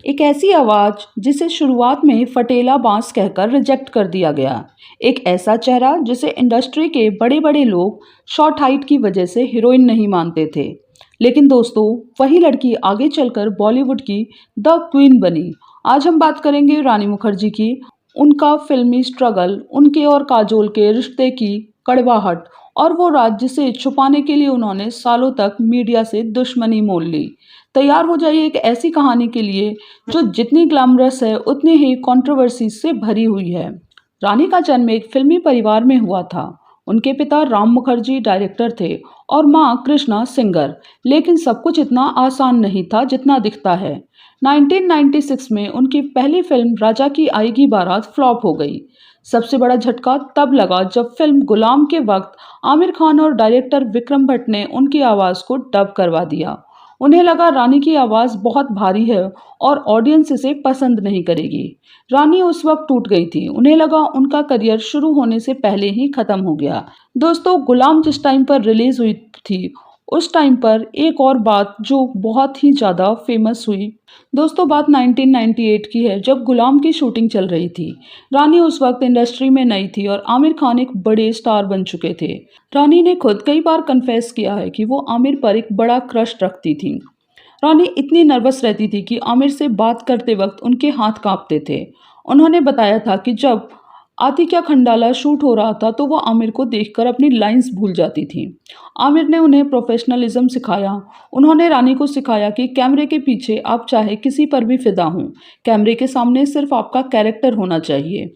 एक ऐसी आवाज जिसे शुरुआत में फटेला बांस कहकर रिजेक्ट कर दिया गया। एक ऐसा चेहरा जिसे इंडस्ट्री के बड़े बड़े लोग शॉर्ट हाइट की वजह से हीरोइन नहीं मानते थे। लेकिन दोस्तों, वही लड़की आगे चलकर बॉलीवुड की द क्वीन बनी। आज हम बात करेंगे रानी मुखर्जी की। उनका फिल्मी स्ट्रगल, उनके और काजोल के रिश्ते की कड़वाहट और वो राज जिसे छुपाने के लिए उन्होंने सालों तक मीडिया से दुश्मनी मोल ली। तैयार हो जाइए एक ऐसी कहानी के लिए जो जितनी ग्लैमरस है उतनी ही कंट्रोवर्सी से भरी हुई है। रानी का जन्म एक फिल्मी परिवार में हुआ था। उनके पिता राम मुखर्जी डायरेक्टर थे और मां कृष्णा सिंगर। लेकिन सब कुछ इतना आसान नहीं था जितना दिखता है। 1996 में उनकी पहली फिल्म राजा की आएगी बारात फ्लॉप हो गई। सबसे बड़ा झटका तब लगा जब फिल्म गुलाम के वक्त आमिर खान और डायरेक्टर विक्रम भट्ट ने उनकी आवाज़ को डब करवा दिया। उन्हें लगा रानी की आवाज़ बहुत भारी है और ऑडियंस इसे पसंद नहीं करेगी। रानी उस वक्त टूट गई थी। उन्हें लगा उनका करियर शुरू होने से पहले ही खत्म हो गया। दोस्तों, गुलाम जिस टाइम पर रिलीज हुई थी उस टाइम पर एक और बात जो बहुत ही ज़्यादा फेमस हुई। दोस्तों, बात 1998 की है जब गुलाम की शूटिंग चल रही थी। रानी उस वक्त इंडस्ट्री में नई थी और आमिर खान एक बड़े स्टार बन चुके थे। रानी ने खुद कई बार कन्फेस किया है कि वो आमिर पर एक बड़ा क्रश रखती थी। रानी इतनी नर्वस रहती थी कि आमिर से बात करते वक्त उनके हाथ कांपते थे। उन्होंने बताया था कि जब आतिक्या खंडाला शूट हो रहा था तो वो आमिर को देखकर अपनी लाइंस भूल जाती थी। आमिर ने उन्हें प्रोफेशनलिज्म सिखाया। उन्होंने रानी को सिखाया कि कैमरे के पीछे आप चाहे किसी पर भी फिदा हों, कैमरे के सामने सिर्फ आपका कैरेक्टर होना चाहिए।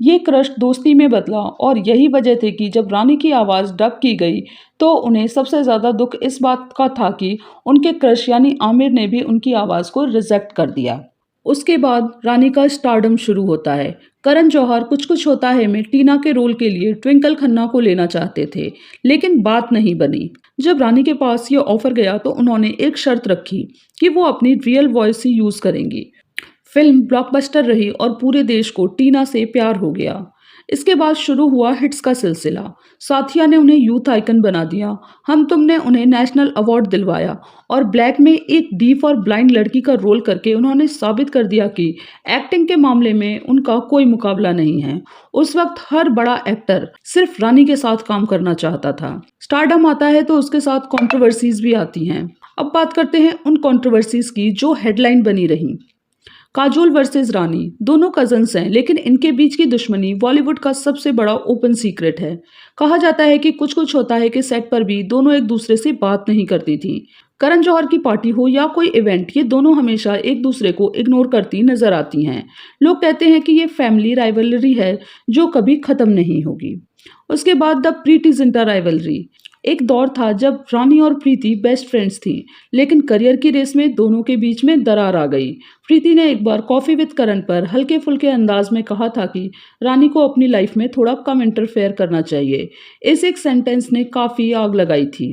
ये क्रश दोस्ती में बदला और यही वजह थी कि जब रानी की आवाज़ डब की गई तो उन्हें सबसे ज़्यादा दुख इस बात का था कि उनके क्रश यानी आमिर ने भी उनकी आवाज़ को रिजेक्ट कर दिया। उसके बाद रानी का स्टारडम शुरू होता है। करण जौहर कुछ कुछ होता है में टीना के रोल के लिए ट्विंकल खन्ना को लेना चाहते थे, लेकिन बात नहीं बनी। जब रानी के पास ये ऑफर गया तो उन्होंने एक शर्त रखी कि वो अपनी रियल वॉइस ही यूज़ करेंगी। फिल्म ब्लॉकबस्टर रही और पूरे देश को टीना से प्यार हो गया। इसके बाद शुरू हुआ हिट्स का सिलसिला। साथिया ने उन्हें यूथ आइकन बना दिया। हम तुम ने उन्हें नेशनल अवार्ड दिलवाया और ब्लैक में एक डीफ और ब्लाइंड लड़की का रोल करके उन्होंने साबित कर दिया कि एक्टिंग के मामले में उनका कोई मुकाबला नहीं है। उस वक्त हर बड़ा एक्टर सिर्फ रानी के साथ काम करना चाहता था। स्टारडम आता है तो उसके साथ कंट्रोवर्सीज भी आती हैं। अब बात करते हैं उन कंट्रोवर्सीज की जो हेडलाइन बनी रही। काजोल वर्सेस रानी दोनों कजन्स हैं, लेकिन इनके बीच की दुश्मनी बॉलीवुड का सबसे बड़ा ओपन सीक्रेट है। कहा जाता है कि कुछ कुछ होता है कि सेट पर भी दोनों एक दूसरे से बात नहीं करती थी। करण जौहर की पार्टी हो या कोई इवेंट, ये दोनों हमेशा एक दूसरे को इग्नोर करती नजर आती हैं। लोग कहते हैं कि ये फैमिली राइवलरी है जो कभी खत्म नहीं होगी। उसके बाद द प्रीति जिंटा राइवलरी। एक दौर था जब रानी और प्रीति बेस्ट फ्रेंड्स थीं, लेकिन करियर की रेस में दोनों के बीच में दरार आ गई। प्रीति ने एक बार कॉफी विद करण पर हल्के फुल्के अंदाज में कहा था कि रानी को अपनी लाइफ में थोड़ा कम इंटरफेयर करना चाहिए। इस एक सेंटेंस ने काफ़ी आग लगाई थी।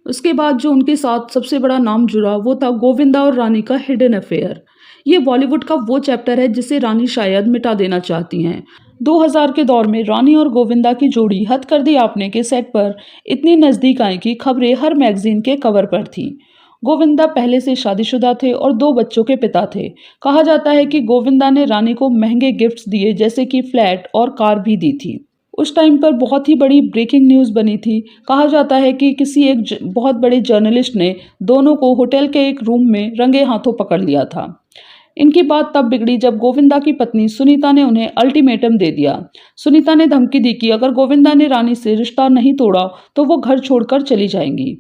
उसके बाद जो उनके साथ सबसे बड़ा नाम जुड़ा वो था गोविंदा और रानी का हिडन अफेयर। ये बॉलीवुड का वो चैप्टर है जिसे रानी शायद मिटा देना चाहती हैं। 2000 के दौर में रानी और गोविंदा की जोड़ी हद कर दी आपने के सेट पर इतनी नज़दीक आई कि खबरें हर मैगजीन के कवर पर थीं। गोविंदा पहले से शादीशुदा थे और 2 बच्चों के पिता थे। कहा जाता है कि गोविंदा ने रानी को महंगे गिफ्ट्स दिए, जैसे कि फ्लैट और कार भी दी थी। उस टाइम पर बहुत ही बड़ी ब्रेकिंग न्यूज़ बनी थी। कहा जाता है कि किसी एक बहुत बड़े जर्नलिस्ट ने दोनों को होटल के एक रूम में रंगे हाथों पकड़ लिया था। इनकी बात तब बिगड़ी जब गोविंदा की पत्नी सुनीता ने उन्हें अल्टीमेटम दे दिया। सुनीता ने धमकी दी कि अगर गोविंदा ने रानी से रिश्ता नहीं तोड़ा तो वो घर छोड़कर चली जाएंगी।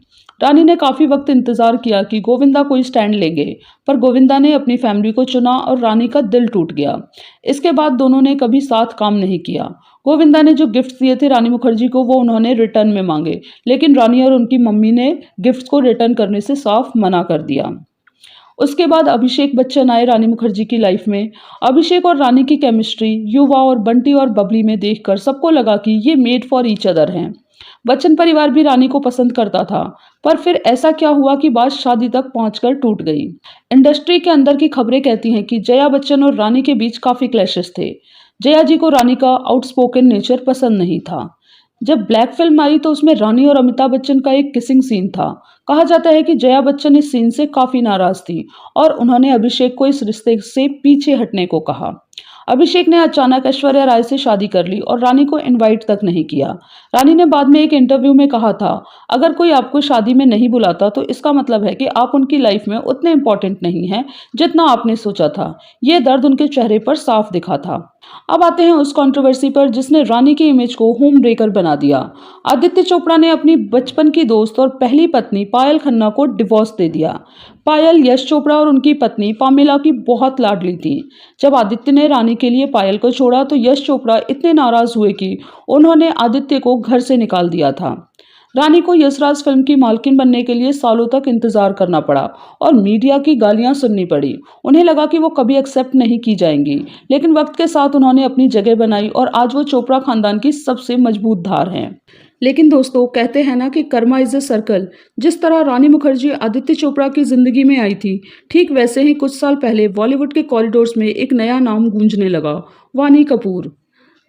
रानी ने काफ़ी वक्त इंतजार किया कि गोविंदा कोई स्टैंड लेंगे, पर गोविंदा ने अपनी फैमिली को चुना और रानी का दिल टूट गया। इसके बाद दोनों ने कभी साथ काम नहीं किया। गोविंदा ने जो गिफ्ट दिए थे रानी मुखर्जी को वो उन्होंने रिटर्न में मांगे, लेकिन रानी और उनकी मम्मी ने गिफ्ट्स को रिटर्न करने से साफ मना कर दिया। उसके बाद अभिषेक बच्चन आए रानी मुखर्जी की लाइफ में। अभिषेक और रानी की केमिस्ट्री युवा और बंटी और बबली में देखकर सबको लगा कि ये मेड फॉर ईच अदर हैं। बच्चन परिवार भी रानी को पसंद करता था, पर फिर ऐसा क्या हुआ कि बात शादी तक पहुंचकर टूट गई। इंडस्ट्री के अंदर की खबरें कहती हैं कि जया बच्चन और रानी के बीच काफ़ी क्लैशेस थे। जया जी को रानी का आउटस्पोकन नेचर पसंद नहीं था। जब ब्लैक फिल्म आई तो उसमें रानी और अमिताभ बच्चन का एक किसिंग सीन था। कहा जाता है कि जया बच्चन इस सीन से काफी नाराज थी और उन्होंने अभिषेक को इस रिश्ते से पीछे हटने को कहा। अभिषेक ने अचानक ऐश्वर्या राय से शादी कर ली और रानी को इनवाइट तक नहीं किया। रानी ने बाद में एक इंटरव्यू में कहा था, अगर कोई आपको शादी में नहीं बुलाता तो इसका मतलब है कि आप उनकी लाइफ में उतने इंपॉर्टेंट नहीं हैं जितना आपने सोचा था। ये दर्द उनके चेहरे पर साफ दिखा था। अब आते हैं उस कंट्रोवर्सी पर जिसने रानी की इमेज को होम ब्रेकर बना दिया। आदित्य चोपड़ा ने अपनी बचपन की दोस्त और पहली पत्नी पायल खन्ना को डिवोर्स दे दिया। पायल यश चोपड़ा और उनकी पत्नी पामेला की बहुत लाडली थी। जब आदित्य ने रानी के लिए पायल को छोड़ा तो यश चोपड़ा इतने नाराज हुए कि उन्होंने आदित्य को घर से निकाल दिया था। रानी को यशराज फिल्म की मालकिन बनने के लिए सालों तक इंतजार करना पड़ा और मीडिया की गालियां सुननी पड़ी। उन्हें लगा कि वो कभी एक्सेप्ट नहीं की जाएंगी, लेकिन वक्त के साथ उन्होंने अपनी जगह बनाई और आज वो चोपड़ा खानदान की सबसे मजबूत धार हैं। लेकिन दोस्तों, कहते हैं ना कि कर्मा इज अ सर्कल। जिस तरह रानी मुखर्जी आदित्य चोपड़ा की जिंदगी में आई थी, ठीक वैसे ही कुछ साल पहले बॉलीवुड के कॉरिडोर्स में एक नया नाम गूंजने लगा, वानी कपूर।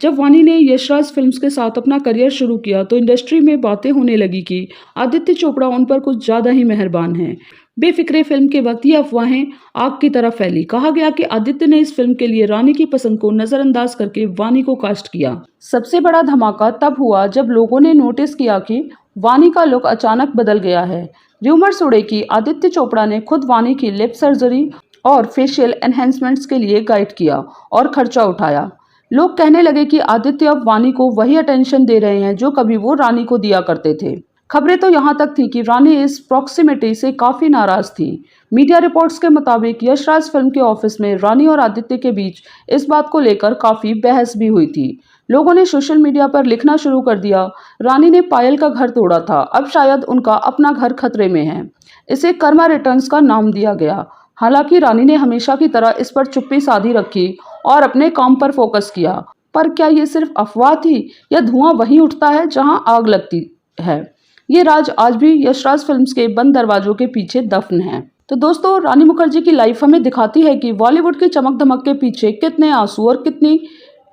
जब वानी ने यशराज फिल्म्स के साथ अपना करियर शुरू किया तो इंडस्ट्री में बातें होने लगी कि आदित्य चोपड़ा उन पर कुछ ज़्यादा ही मेहरबान हैं। बेफिक्रे फिल्म के वक्त ये अफवाहें आग की तरह फैली। कहा गया कि आदित्य ने इस फिल्म के लिए रानी की पसंद को नज़रअंदाज करके वानी को कास्ट किया। सबसे बड़ा धमाका तब हुआ जब लोगों ने नोटिस किया कि वानी का लुक अचानक बदल गया है। र्यूमर्स उड़े कि आदित्य चोपड़ा ने खुद वानी की लिप सर्जरी और फेशियल एनहेंसमेंट्स के लिए गाइड किया और खर्चा उठाया। लोग कहने लगे कि आदित्य अब वानी को वही अटेंशन दे रहे हैं जो कभी वो रानी को दिया करते थे। खबरें तो यहाँ तक थी कि रानी इस प्रॉक्सिमिटी से काफी नाराज थी। मीडिया रिपोर्ट्स के मुताबिक यशराज फिल्म के ऑफिस में रानी और आदित्य के बीच इस बात को लेकर काफी बहस भी हुई थी। लोगों ने सोशल मीडिया पर लिखना शुरू कर दिया, रानी ने पायल का घर तोड़ा था, अब शायद उनका अपना घर खतरे में है। इसे कर्मा रिटर्न्स का नाम दिया गया। हालांकि रानी ने हमेशा की तरह इस पर चुप्पी साधी रखी और अपने काम पर फोकस किया। पर क्या ये सिर्फ अफवाह थी या धुआं वहीं उठता है जहां आग लगती है? ये राज आज भी यशराज फिल्म्स के बंद दरवाजों के पीछे दफन है। तो दोस्तों, रानी मुखर्जी की लाइफ हमें दिखाती है कि बॉलीवुड की चमक धमक के पीछे कितने आंसू और कितनी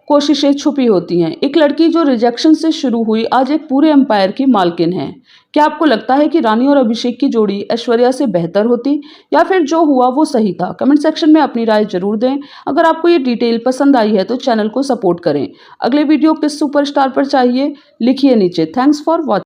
कोशिशें छुपी होती हैं। एक लड़की जो रिजेक्शन से शुरू हुई आज एक पूरे एम्पायर की मालकिन है। क्या आपको लगता है कि रानी और अभिषेक की जोड़ी ऐश्वर्या से बेहतर होती या फिर जो हुआ वो सही था? कमेंट सेक्शन में अपनी राय जरूर दें। अगर आपको ये डिटेल पसंद आई है तो चैनल को सपोर्ट करें। अगले वीडियो किस सुपरस्टार पर चाहिए लिखिए नीचे। Thanks for watching.